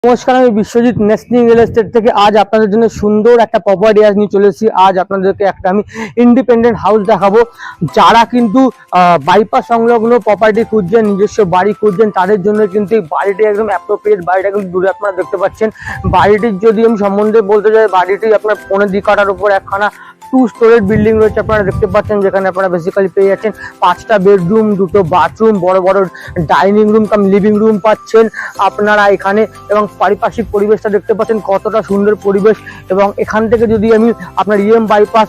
নমস্কার, আমি Biswajit nesting real estate থেকে আজ আপনাদের জন্য সুন্দর একটা প্রপার্টি নিয়ে চলে এসেছি। আজ আপনাদেরকে একটা আমি ইন্ডিপেন্ডেন্ট হাউস দেখাবো। যারা কিন্তু বাইপাস সংলগ্ন প্রপার্টি খুঁজছেন, নিজস্ব বাড়ি খুঁজছেন, তাদের জন্য কিন্তু এই বাড়িটি একদম অ্যাপ্রোপ্রিয়েট। বাড়িটা কিন্তু দূরে আপনারা দেখতে পাচ্ছেন। বাড়িটির যদি আমি সম্বন্ধে বলতে চাই, বাড়িটি আপনার 15 কাঠার উপর একখানা 2 স্টোরেজ বিল্ডিং রয়েছে আপনারা দেখতে পাচ্ছেন, যেখানে আপনারা বেসিক্যালি পেয়ে যাচ্ছেন 5টা বেডরুম, 2টো বাথরুম, বড় বড় ডাইনিং রুম কাম লিভিং রুম পাচ্ছেন আপনারা এখানে। এবং পারিপার্শ্বিক পরিবেশটা দেখতে পাচ্ছেন কতটা সুন্দর পরিবেশ। এবং এখান থেকে যদি আমি আপনার EM bypass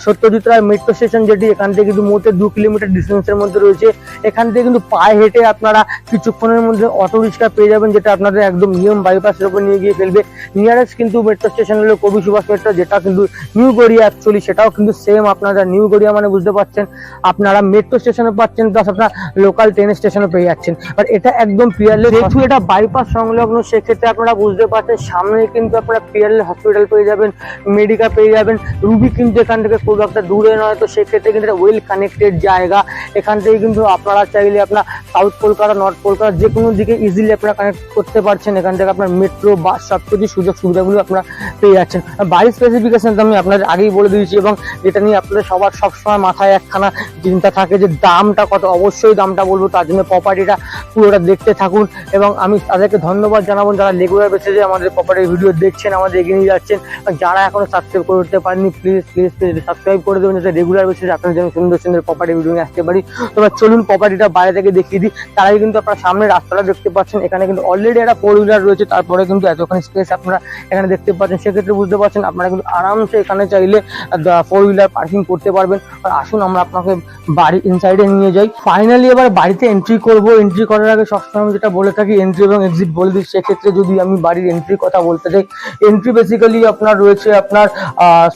Satyajit Ray metro station, যেটি এখান থেকে কিন্তু মোটে 2 কিলোমিটার ডিস্টেন্সের মধ্যে রয়েছে, এখান থেকে কিন্তু পায়ে হেঁটে আপনারা কিছুক্ষণের মধ্যে অটো রিক্সা পেয়ে যাবেন, যেটা আপনাদের একদম ইএম বাইপাসের উপর নিয়ে গিয়ে ফেলবে। নিয়ারেস্ট কিন্তু মেট্রো স্টেশন হলো কবি সুভাষ মেট্রো, যেটা কিন্তু নিউ গড়িয়া অ্যাকচুয়ালি, সেটাও কিন্তু সেম। আপনারা নিউ গড়িয়া মানে বুঝতে পারছেন, আপনারা মেট্রো স্টেশনে পাচ্ছেন, প্লাস আপনার লোকাল ট্রেন স্টেশনে পেয়ে যাচ্ছেন। আর এটা একদম পিয়ারলেস, যেহেতু এটা বাইপাস সংলগ্ন, সেক্ষেত্রে আপনারা বুঝতে পারছেন সামনে কিন্তু আপনারা পিয়ারলেস হসপিটাল পেয়ে যাবেন, মেডিকেল পেয়ে যাবেন। রুবি কিন্তু এখান থেকে খুব একটা দূরে নয়, তো সেক্ষেত্রে কিন্তু এটা ওয়েল কানেক্টেড জায়গা। এখান থেকে কিন্তু আপনারা চাইলে আপনার সাউথ কলকাতা, নর্থ কলকাতা যে কোনো দিকে ইজিলি আপনারা কানেক্ট করতে পারছেন। এখান থেকে আপনার মেট্রো, বাস সবকিছু সুযোগ সুবিধাগুলো আপনারা পেয়ে যাচ্ছেন। বাড়ির স্পেসিফিকেশন তো আমি আপনাদের আগেই বলে দিয়েছি, এবং যেটা নিয়ে আপনাদের সবার সবসময় মাথায় একখানা চিন্তা থাকে যে দামটা কত। অবশ্যই দামটা বলবো, তার জন্য প্রপার্টিটা পুরোটা দেখতে থাকুন। এবং আমি তাদেরকে ধন্যবাদ জানাবো যারা রেগুলার বেসিসে আমাদের প্রপার্টির ভিডিও দেখছেন, আমাদের এগিয়ে নিয়ে যাচ্ছেন। যারা এখনো সাবস্ক্রাইব করতে পারেননি, প্লিজ প্লিজ প্লিজ সাবস্ক্রাইব করে দেবেন, যাতে রেগুলার বেসিসে আপনার জন্য সুন্দর সুন্দর প্রপার্টি ভিডিও নিয়ে আসতে পারি। তবে চলুন প্রপার্টিটা বাইরে থেকে দেখিয়ে দিই। তার আগে কিন্তু আপনারা সামনে রাস্তাটা দেখতে পাচ্ছেন, এখানে কিন্তু অলরেডি একটা 4 হুইলার রয়েছে, তারপরে কিন্তু এতখানি স্পেস আপনারা এখানে দেখতে পাচ্ছেন। সেক্ষেত্রে বুঝতে পারছেন আপনারা কিন্তু আরামসে এখানে চাইলে 4 হুইলার পার্কিং করতে পারবেন। আর আসুন আমরা আপনাকে বাড়ির ইনসাইডে নিয়ে যাই। ফাইনালি এবার বাড়িতে এন্ট্রি করব। এন্ট্রি করার আগে সবসময় আমি যেটা বলে থাকি, এন্ট্রি এবং এক্সিট বলে দিই। সেক্ষেত্রে যদি আমি বাড়ির এন্ট্রির কথা বলতে চাই, এন্ট্রি বেসিক্যালি আপনার রয়েছে আপনার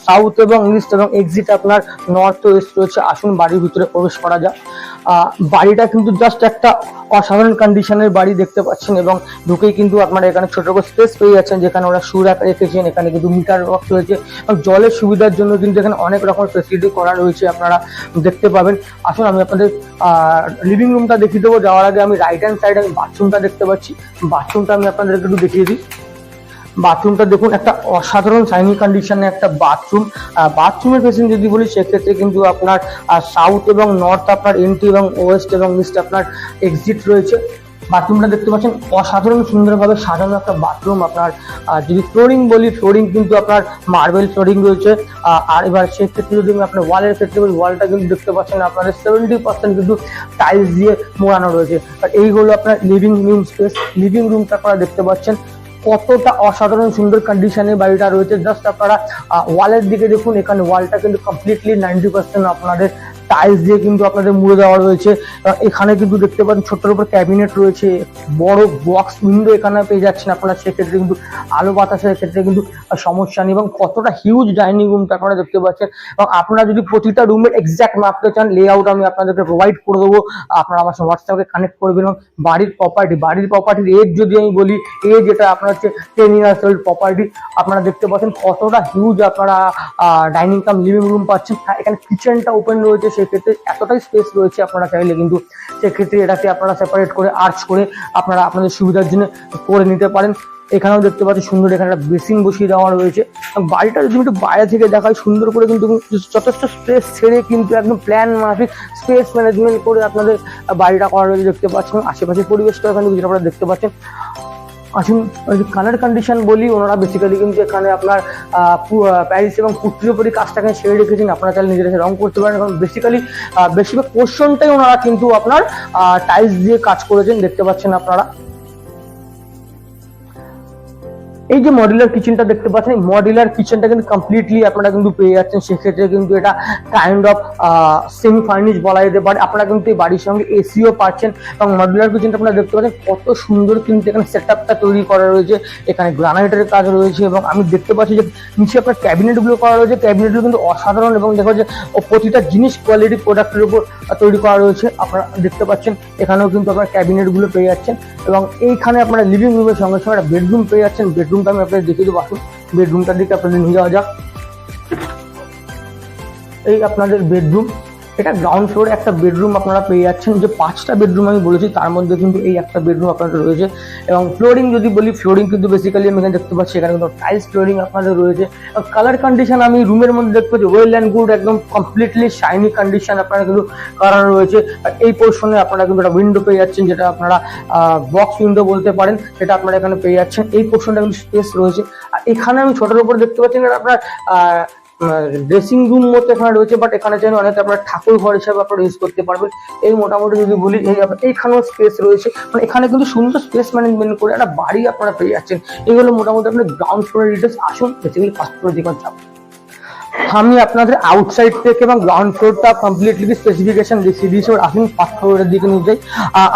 সাউথ এবং ইস্ট, এবং এক্সিট আপনার নর্থ ও ইস্ট রয়েছে। আসুন বাড়ির ভিতরে প্রবেশ করা যাক। বাড়িটা কিন্তু জাস্ট একটা অসাধারণ কন্ডিশনের বাড়ি দেখতে পাচ্ছেন, এবং ঢুকেই কিন্তু আপনারা এখানে ছোট করে স্পেস পেয়ে যাচ্ছেন, যেখানে ওরা শু র্যাক রেখেছেন। এখানে কিন্তু মিটার বক্স রয়েছে, এবং জলের সুবিধার জন্য কিন্তু এখানে অনেক রকম ফেসিলিটি করা রয়েছে, আপনারা দেখতে পাবেন। আসুন আমি আপনাদের লিভিং রুমটা দেখিয়ে দেবো। যাওয়ার আগে আমি রাইট হ্যান্ড সাইডে আমি বাথরুমটা দেখতে পাচ্ছি। বাথরুমটা আমি আপনাদেরকে একটু দেখিয়ে দিই। বাথরুমটা দেখুন, একটা অসাধারণ শাইনি কন্ডিশনে একটা বাথরুম। বাথরুমের ফেসিং যদি বলি, সেক্ষেত্রে কিন্তু আপনার সাউথ এবং নর্থ আপনার এন্ট্রি, এবং ওয়েস্ট এবং ইস্ট আপনার এক্সিট রয়েছে। বাথরুমটা দেখতে পাচ্ছেন অসাধারণ সুন্দরভাবে সাজানো একটা বাথরুম। আপনার যদি ফ্লোরিং বলি, ফ্লোরিং কিন্তু আপনার মার্বেল ফ্লোরিং রয়েছে। আর এবার সেক্ষেত্রে যদি আমি আপনার ওয়ালের ক্ষেত্রে বলি, ওয়ালটা কিন্তু দেখতে পাচ্ছেন আপনাদের 70% কিন্তু টাইলস দিয়ে মোড়ানো রয়েছে। আর এই হলো আপনার লিভিং রুম স্পেস। লিভিং রুমটা আপনারা দেখতে পাচ্ছেন কতটা অসাধারণ সুন্দর কন্ডিশনে বাড়িটা রয়েছে। জাস্ট আপনারা ওয়ালের দিকে দেখুন, এখানে ওয়ালটা কিন্তু কমপ্লিটলি 90% আপনাদের টাইলস দিয়ে কিন্তু আপনাদের মুড়ে দেওয়া রয়েছে। এখানে কিন্তু দেখতে পাচ্ছেন ছোট্ট উপর ক্যাবিনেট রয়েছে, বড় বক্স উইন্ডো এখানে পেয়ে যাচ্ছেন আপনারা। সেক্ষেত্রে কিন্তু আলো বাতাসের ক্ষেত্রে কিন্তু সমস্যা নেই। এবং কতটা হিউজ ডাইনিং রুমটা আপনারা দেখতে পাচ্ছেন। এবং আপনারা যদি প্রতিটা রুমের এক্সাক্ট মাপতে চান, লেআউট আমি আপনাদেরকে প্রোভাইড করে দেবো। আপনারা আমার সাথে হোয়াটসঅ্যাপে কানেক্ট করবেন। এবং বাড়ির প্রপার্টির এজ যদি আমি বলি, এজ যেটা আপনার হচ্ছে 10 ইয়ার্স ওল্ড প্রপার্টি। আপনারা দেখতে পাচ্ছেন কতটা হিউজ আপনারা ডাইনিং কাম লিভিং রুম পাচ্ছেন। এখানে কিচেনটা ওপেন রয়েছে, সেক্ষেত্রে এতটাই স্পেস রয়েছে। আপনারা চাইলে কিন্তু সেক্ষেত্রে এটাকে আপনারা সেপারেট করে আর্চ করে আপনারা আপনাদের সুবিধার জন্য করে নিতে পারেন। এখানেও দেখতে পাচ্ছি সুন্দর এখানে একটা বেসিন বসিয়ে দেওয়া রয়েছে। বাড়িটা যদি একটু বাইরে থেকে দেখায়, সুন্দর করে কিন্তু যথেষ্ট স্পেস ছেড়ে কিন্তু একদম প্ল্যান মাফিক স্পেস ম্যানেজমেন্ট করে আপনাদের বাড়িটা করা রয়েছে দেখতে পাচ্ছেন। আশেপাশের পরিবেশটা এখানে যেটা আপনারা দেখতে পাচ্ছেন। আসুন কালার কন্ডিশন বলি, ওনারা বেসিক্যালি কিন্তু এখানে আপনার প্যারিস এবং পুট্টির উপরই কাজটাকে সেরে রেখেছেন। আপনারা চাইলে নিজেরা রং করতে পারেন, কারণ বেসিক্যালি বেশিরভাগ পোর্শনটাই ওনারা কিন্তু আপনার টাইলস দিয়ে কাজ করেছেন দেখতে পাচ্ছেন আপনারা। এই যে মডিউলার কিচেনটা দেখতে পাচ্ছেন, মডিউলার কিচেনটা কিন্তু কমপ্লিটলি আপনারা কিন্তু পেয়ে যাচ্ছেন। সেক্ষেত্রে কিন্তু এটা কাইন্ড অফ সেমি ফার্নিশ বলা যেতে পারে। আপনারা কিন্তু এই বাড়ির সঙ্গে এসিও পাচ্ছেন। এবং মডিউলার কিচেনটা আপনারা দেখতে পাচ্ছেন কত সুন্দর কিন্তু এখানে সেটআপটা তৈরি করা রয়েছে। এখানে গ্রানাইটের কাজ রয়েছে, এবং আমি দেখতে পাচ্ছি যে নিচে আপনার ক্যাবিনেটগুলো করা রয়েছে। ক্যাবিনেটগুলো কিন্তু অসাধারণ, এবং দেখা যাচ্ছে প্রতিটা জিনিস কোয়ালিটি প্রোডাক্টের উপর তৈরি করা রয়েছে। আপনারা দেখতে পাচ্ছেন এখানেও কিন্তু আপনার ক্যাবিনেটগুলো পেয়ে যাচ্ছেন। এবং এইখানে আপনারা লিভিং রুমের সঙ্গে সঙ্গে একটা বেডরুম পেয়ে যাচ্ছেন। বেডরুমটা আমি আপনাদের দেখিয়ে দেবো। আসুন বেডরুমটার দিকে আপনাদের নিয়ে যাওয়া যাক। এই আপনাদের বেডরুম। এটা গ্রাউন্ড ফ্লোরে একটা বেডরুম আপনারা পেয়ে যাচ্ছেন। যে 5টা বেডরুম আমি বলেছি তার মধ্যে কিন্তু এই একটা বেডরুম আপনাদের রয়েছে। এবং ফ্লোরিং যদি বলি, ফ্লোরিং কিন্তু বেসিক্যালি আমি এখানে দেখতে পাচ্ছি, এখানে কিন্তু টাইলস ফ্লোরিং আপনাদের রয়েছে। কালার কন্ডিশন আমি রুমের মধ্যে দেখতে পাচ্ছি ওয়েল অ্যান্ড গুড, একদম কমপ্লিটলি শাইনি কন্ডিশন আপনারা কিন্তু করানো রয়েছে। আর এই পোর্শনে আপনারা কিন্তু একটা উইন্ডো পেয়ে যাচ্ছেন, যেটা আপনারা বক্স উইন্ডো বলতে পারেন, সেটা আপনারা এখানে পেয়ে যাচ্ছেন। এই পোর্শনটা কিন্তু স্পেস রয়েছে। আর এখানে আমি ছোটোর উপর দেখতে পাচ্ছি এটা আপনার ড্রেসিং রুম মতো এখানে রয়েছে, বাট এখানে যেন অনেক আপনার ঠাকুর ঘর হিসাবে আপনারা ইউজ করতে পারবেন। এই মোটামুটি যদি বলি এইখানেও স্পেস রয়েছে, মানে এখানে কিন্তু সুন্দর স্পেস ম্যানেজমেন্ট করে একটা বাড়ি আপনারা পেয়ে যাচ্ছেন। এগুলো মোটামুটি আপনার গ্রাউন্ড ফ্লোরের ডিটেলস। আসুন বেসিক্যালি ফার্স্ট ফ্লোরে দিকে যাব। আমি আপনাদের আউটসাইড থেকে এবং গ্রাউন্ড ফ্লোরটা কমপ্লিটলি স্পেসিফিকেশন দেখিয়ে দিয়েছি। আসুন ফার্স্ট ফ্লোরের দিকে নিয়ে যাই।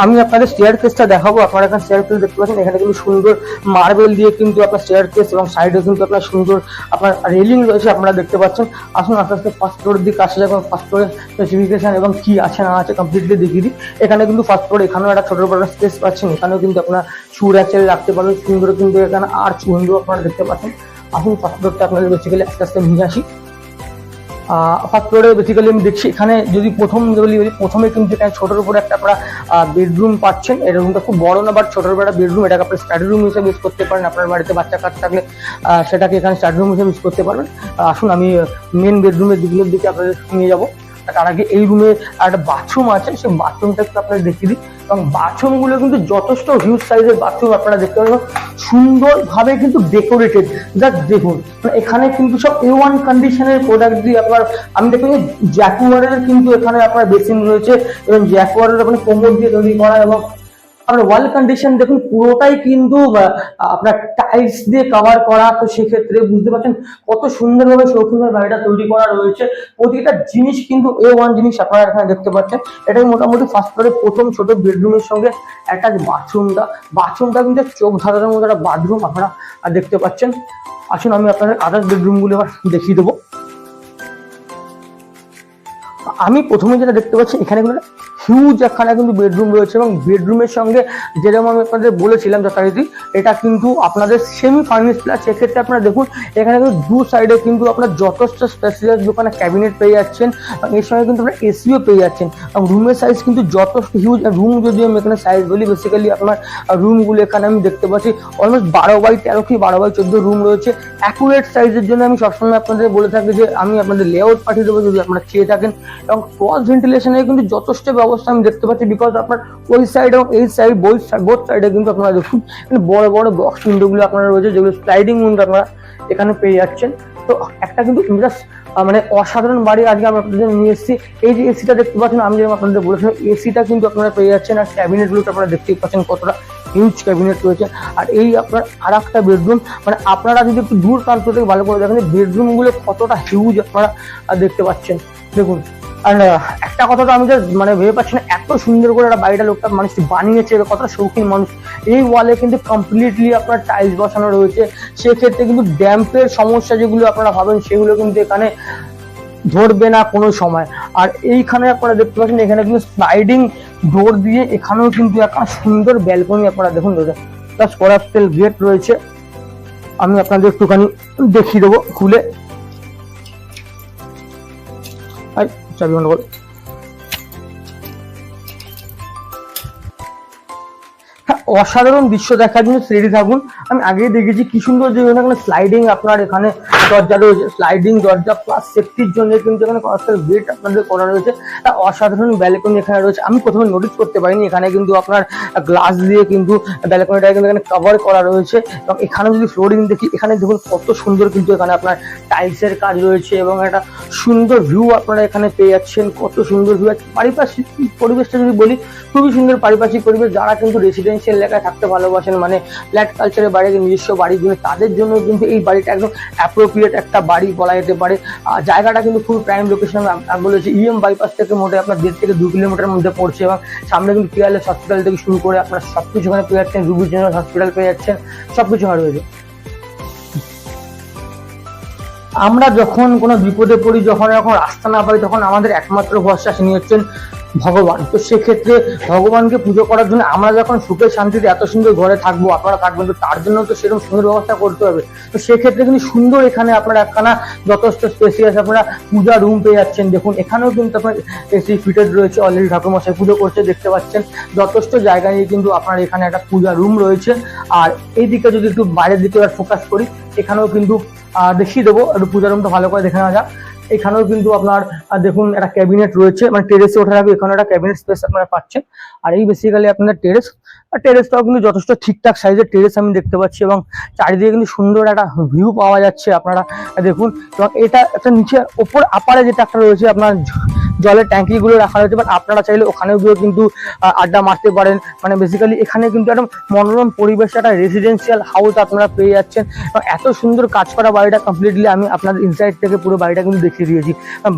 আমি আপনাদের স্টেয়ার কেসটা দেখাবো। আপনারা এখানে স্টেয়ার কেস দেখতে পাচ্ছেন, এখানে কিন্তু সুন্দর মার্বেল দিয়ে কিন্তু আপনার স্টেয়ার কেস এবং সাইডে কিন্তু আপনার সুন্দর আপনার রেলিং রয়েছে আপনারা দেখতে পাচ্ছেন। আসুন আস্তে আস্তে ফার্স্ট ফ্লোরের দিকে আসা যাবে। ফার্স্ট ফ্লোরের স্পেসিফিকেশন এবং কি আছে না আছে কমপ্লিটলি দেখিয়ে দিই। এখানে কিন্তু ফার্স্ট ফ্লোর এখানেও একটা ছোট বড় স্পেস পাচ্ছেন, এখানেও কিন্তু আপনার শুর আছে রাখতে পারবেন সুন্দর, কিন্তু এখানে আর্চ উইন্ডো আপনারা দেখতে পাচ্ছেন। আসুন ফার্স্ট ফ্লোরটা আপনাদের বেসিক্যালি আস্তে আস্তে নিয়ে আসি। ফার্স্ট ফ্লোরে বেসিক্যালি আমি দেখছি এখানে যদি প্রথমে কিন্তু এখানে ছোটোর উপরে একটা আপনারা বেডরুম পাচ্ছেন। এই রুমটা খুব বড় না, বাট ছোটোর উপরে একটা বেডরুম, এটাকে আপনার স্টাডি রুম হিসেবে ইউজ করতে পারেন। আপনার বাড়িতে বাচ্চা কাচ্চা থাকলে সেটাকে এখানে স্টাডি রুম হিসেবে ইউজ করতে পারবেন। আসুন আমি মেন বেডরুমের দিকগুলোর দিকে আপনাদের নিয়ে যাবো। তার আগে এই রুমে একটা বাথরুম আছে, সেই বাথরুমটা একটু আপনাদের দেখিয়ে দিই। এবং বাথরুমগুলো কিন্তু যথেষ্ট হিউজ সাইজের বাথরুম আপনারা দেখতে পাবেন, সুন্দরভাবে কিন্তু ডেকোরেটেড। জাস্ট দেখুন, এখানে কিন্তু সব A1 কন্ডিশনের প্রোডাক্ট দিয়ে আপনার আমি দেখুন জ্যাকুয়ারের কিন্তু এখানে আপনার বেসিন রয়েছে এবং জ্যাকুয়ারের আপনার কোমর দিয়ে তৈরি করা। এবং আপনার ওয়াল কন্ডিশন দেখুন পুরোটাই কিন্তু আপনার টাইলস দিয়ে কভার করা। তো সেক্ষেত্রে বুঝতে পারছেন কত সুন্দরভাবে শৌখিনভাবে বাড়িটা তৈরি করা রয়েছে। প্রতিটা জিনিস কিন্তু A1 জিনিস আপনারা এখানে দেখতে পাচ্ছেন। এটাই মোটামুটি ফার্স্ট ফ্লোরে প্রথম ছোট বেডরুমের সঙ্গে অ্যাটাচ বাথরুমটা কিন্তু চোখ ধাঁধানোর মতো একটা বাথরুম আপনারা দেখতে পাচ্ছেন। আসুন আমি আপনাদের আদার্স বেডরুমগুলো এবার দেখিয়ে দেবো। আমি প্রথমে যেটা দেখতে পাচ্ছি এখানে কিন্তু হিউজ একখানা কিন্তু বেডরুম রয়েছে এবং বেডরুমের সঙ্গে যেরকম আমি আপনাদের বলেছিলাম যথারীতি এটা কিন্তু আপনাদের সেমি ফার্নিশ ফ্ল্যাট। সেক্ষেত্রে আপনারা দেখুন এখানে কিন্তু দু সাইডে কিন্তু আপনার যথেষ্ট স্পেসিয়াস দোকানে ক্যাবিনেট পেয়ে যাচ্ছেন এবং এর সঙ্গে কিন্তু আপনার এসিও পেয়ে যাচ্ছেন। এবং রুমের সাইজ কিন্তু যথেষ্ট হিউজ। রুম যদি আমি এখানে সাইজ বলি বেসিক্যালি আপনার রুমগুলো এখানে আমি দেখতে পাচ্ছি অলমোস্ট 12x13 কি 12x14 রুম রয়েছে। অ্যাকুরেট সাইজের জন্য আমি সবসময় আপনাদের বলে থাকি যে আমি আপনাদের লেআউট পাঠিয়ে দেবো যদি আপনারা চেয়ে থাকেন। এবং ক্রস ভেন্টিলেশনের কিন্তু যথেষ্ট ব্যবস্থা আমি দেখতে পাচ্ছি, বিকজ আপনার ওই সাইড এবং এই সাইড বোথ সাইডে কিন্তু আপনারা দেখুন বড় বড় বক্স উইন্ডোগুলো আপনারা রয়েছে, যেগুলো স্লাইডিং উইন্ডো আপনারা এখানে পেয়ে যাচ্ছেন। তো একটা কিন্তু জাস্ট মানে অসাধারণ বাড়ি আজকে আমি আপনাদের নিয়ে এসেছি। এই যে এসিটা দেখতে পাচ্ছেন, আমি যেরকম আপনাদের বলেছিলাম এসিটা কিন্তু আপনারা পেয়ে যাচ্ছেন। আর ক্যাবিনেটগুলো আপনারা দেখতেই পাচ্ছেন কতটা হিউজ ক্যাবিনেট রয়েছে। আর এই আপনার আর একটা বেডরুম, মানে আপনারা যদি একটু দূর প্রান্ত থেকে ভালো করে দেখেন বেডরুমগুলো কতটা হিউজ আপনারা দেখতে পাচ্ছেন। দেখুন আর একটা কথা তো আমি মানে ভেবে পাচ্ছি না এত সুন্দর করে একটা বাড়িটা লোকটা মানুষ বানিয়েছে, কতটা শৌখিন মানুষ। এই ওয়ালে কিন্তু কমপ্লিটলি আপনার টাইলস বসানো রয়েছে। সেক্ষেত্রে কিন্তু ড্যাম্পের সমস্যা যেগুলো আপনারা ভাবেন সেগুলো কিন্তু এখানে ধরবে না কোনো সময়। আর এইখানে আপনারা দেখতে পাচ্ছেন এখানে কিন্তু স্লাইডিং ডোর দিয়ে এখানেও কিন্তু একটা সুন্দর ব্যালকনি আপনারা দেখুন প্লাস করাপটেল গেট রয়েছে। আমি আপনাদের একটুখানি দেখিয়ে দেবো খুলে। চাবি বন্ধ করো। হ্যাঁ, অসাধারণ দৃশ্য দেখার জন্য রেডি থাকুন। আমি আগেই দেখেছি কি সুন্দর যে এখানে স্লাইডিং আপনার এখানে দরজা রয়েছে, স্লাইডিং দরজা প্লাস সেফটির জন্য কিন্তু এখানে কয়েকটা গেট আপনাদের করা রয়েছে। অসাধারণ ব্যালকনি এখানে রয়েছে। আমি প্রথমে নোটিস করতে পারিনি এখানে কিন্তু আপনার গ্লাস দিয়ে কিন্তু ব্যালকনিটা কিন্তু এখানে কভার করা রয়েছে। এবং এখানে যদি ফ্লোরিং দেখি এখানে দেখুন কত সুন্দর কিন্তু এখানে আপনার টাইলসের কাজ রয়েছে এবং একটা সুন্দর ভিউ আপনারা এখানে পেয়ে যাচ্ছেন। কত সুন্দর ভিউ আছে। পারিপার্শ্বিক পরিবেশটা যদি বলি খুবই সুন্দর পারিপার্শ্বিক পরিবেশ। যারা কিন্তু রেসিডেন্সিয়াল এলাকায় থাকতে ভালোবাসেন, মানে ফ্ল্যাট কালচারের বাইরে নিজস্ব বাড়ি জন্য, তাদের জন্য কিন্তু এই বাড়িটা একদম অ্যাপ্রোপ্রিয়েট একটা বাড়ি বলা যেতে পারে। জায়গাটা কিন্তু খুব প্রাইম লোকেশন। আমি বলেছি EM বাইপাস থেকে মোটে আপনার 1.5 থেকে 2 কিলোমিটার মধ্যে পড়ছে এবং সামনে কিন্তু পিয়ারলেস হসপিটাল থেকে শুরু করে আপনার সবকিছু ওখানে পেয়ে যাচ্ছেন। রুবি জেনারেল হসপিটাল পেয়ে যাচ্ছেন, সবকিছু রয়েছে। আমরা যখন কোনো বিপদে পড়ি, যখন রাস্তা না পাই, তখন আমাদের একমাত্র ভরসা তিনি হচ্ছেন ভগবান। তো সেক্ষেত্রে ভগবানকে পুজো করার জন্য আমরা যখন সুখে শান্তিতে এত সুন্দর ঘরে থাকবো, আপনারা থাকবেন, তো তার জন্য তো সেরকম সুন্দর ব্যবস্থা করতে হবে। তো সেক্ষেত্রে কিন্তু সুন্দর এখানে আপনারা একখানা যথেষ্ট স্পেসিয়াস আপনারা পূজা রুম পেয়ে যাচ্ছেন। দেখুন এখানেও কিন্তু আপনার এসি ফিটেড রয়েছে, অলরেডি ঠাকুরমশাই পুজো করছে দেখতে পাচ্ছেন। যথেষ্ট জায়গা নিয়ে কিন্তু আপনার এখানে একটা পূজা রুম রয়েছে। আর এইদিকে যদি একটু বাইরের দিকে ফোকাস করি, এখানেও কিন্তু দেখিয়ে দেবো, একটু পূজা রুমটা ভালো করে দেখে নেওয়া যাক। এখানেও কিন্তু আপনার দেখুন একটা ক্যাবিনেট রয়েছে, মানে টেরেসে ওঠার আগে এখানে একটা ক্যাবিনেট স্পেস আপনারা পাচ্ছেন। আর এই বেসিক্যালি আপনাদের টেরেস, আর টেরেসটাও কিন্তু যথেষ্ট ঠিকঠাক সাইজের টেরেস আমি দেখতে পাচ্ছি, এবং চারিদিকে কিন্তু সুন্দর একটা ভিউ পাওয়া যাচ্ছে আপনারা দেখুন। এবং এটা একটা নিচে ওপর আপারে যেটা একটা রয়েছে আপনার জলের ট্যাঙ্কিগুলো রাখা রয়েছে, বাট আপনারা চাইলে ওখানেও গিয়ে কিন্তু আড্ডা মারতে পারেন। মানে বেসিক্যালি এখানে কিন্তু একটা মনোরম পরিবেশ, একটা রেসিডেন্সিয়াল হাউস আপনারা পেয়ে যাচ্ছেন। এবং এত সুন্দর কাজ করা বাড়িটা কমপ্লিটলি আমি আপনাদের ইনসাইড থেকে পুরো বাড়িটা কিন্তু দেখিয়ে দিয়েছি।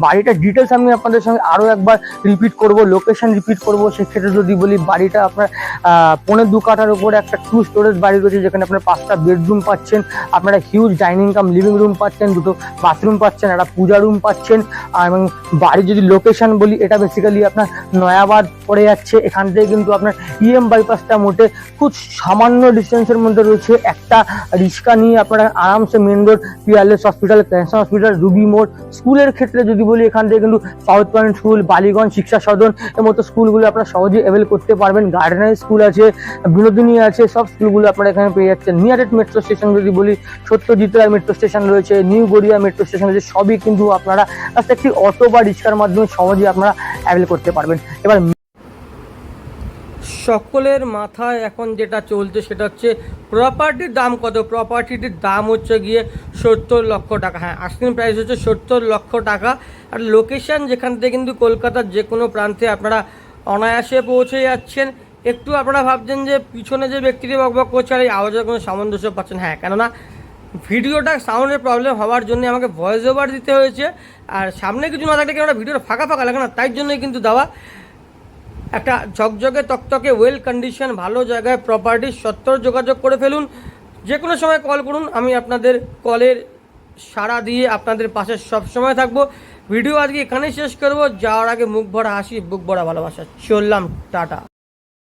বাড়িটার ডিটেলস আমি আপনাদের সঙ্গে আরও একবার রিপিট করব, লোকেশন রিপিট করব। সেক্ষেত্রে যদি বলি, বাড়িটা আপনার 2.25 কাঠার উপরে একটা 2 স্টোরেজ বাড়ি রয়েছে, যেখানে আপনার 5টা বেডরুম পাচ্ছেন, আপনারা হিউজ ডাইনিং কাম লিভিং রুম পাচ্ছেন, 2টো বাথরুম পাচ্ছেন, একটা পূজা রুম পাচ্ছেন। এবং বাড়ির যদি লোকেশন বলি, এটা বেসিক্যালি আপনার নয়াবাদ পড়ে যাচ্ছে। এখান থেকে কিন্তু আপনার ইএম বাইপাসটা মোটে খুব সামান্য ডিস্টেন্সের মধ্যে রয়েছে। একটা রিক্সা নিয়ে আপনারা আরামসে main road, Peerless hospital, cancer hospital, Ruby মোড়। স্কুলের ক্ষেত্রে যদি বলি, এখান থেকে কিন্তু সাউথ পয়েন্ট স্কুল, বালিগঞ্জ শিক্ষা সদন এর মতো স্কুলগুলো আপনারা সহজেই অ্যাভেল করতে পারবেন। গার্ডেনারি স্কুল আছে, বিনোদিনী আছে, সব স্কুলগুলো আপনারা এখানে পেয়ে যাচ্ছেন। নিয়ারেস্ট মেট্রো স্টেশন যদি বলি, সত্যজিৎ রায় মেট্রো স্টেশন রয়েছে, নিউ গড়িয়া মেট্রো স্টেশন রয়েছে, সবই কিন্তু আপনারা জাস্ট একটি অটো বা রিক্সার মাধ্যমে সহজেই আপনারা অ্যাভেল করতে পারবেন। এবার সকলের মাথায় এখন যেটা চলছে সেটা হচ্ছে প্রপার্টির দাম কত। প্রপার্টিটির দাম হচ্ছে গিয়ে 70 লক্ষ টাকা। হ্যাঁ, আস্কিং প্রাইস হচ্ছে 70 লক্ষ টাকা। আর লোকেশান যেখান থেকে কিন্তু কলকাতার যে কোনো প্রান্তে আপনারা অনায়াসে পৌঁছে যাচ্ছেন। একটু আপনারা ভাবছেন যে পিছনে যে ব্যক্তিটি বকবক করছে আর এই আওয়াজের কোনো সামঞ্জস্য পাচ্ছেন। হ্যাঁ, কেননা ভিডিওটা সাউন্ডের প্রবলেম হওয়ার জন্য আমাকে ভয়েস ওভার দিতে হয়েছে। আর সামনে কিছু না থাকলে কেননা ভিডিওটা ফাঁকা ফাঁকা লাগে না, তাই জন্যই কিন্তু দেওয়া। একটা ঝকঝকে তকতকে ওয়েল কন্ডিশন ভালো জায়গায় প্রপার্টি, সত্তর যোগাযোগ করে ফেলুন। যে কোনো সময় কল করুন, আমি আপনাদের কলের সাড়া দিয়ে আপনাদের পাশে সব সময় থাকবো। ভিডিও আজকে এখানেই শেষ করবো। যাওয়ার আগে মুখ ভরা হাসি, বুক ভরা ভালোবাসা। চললাম, টাটা।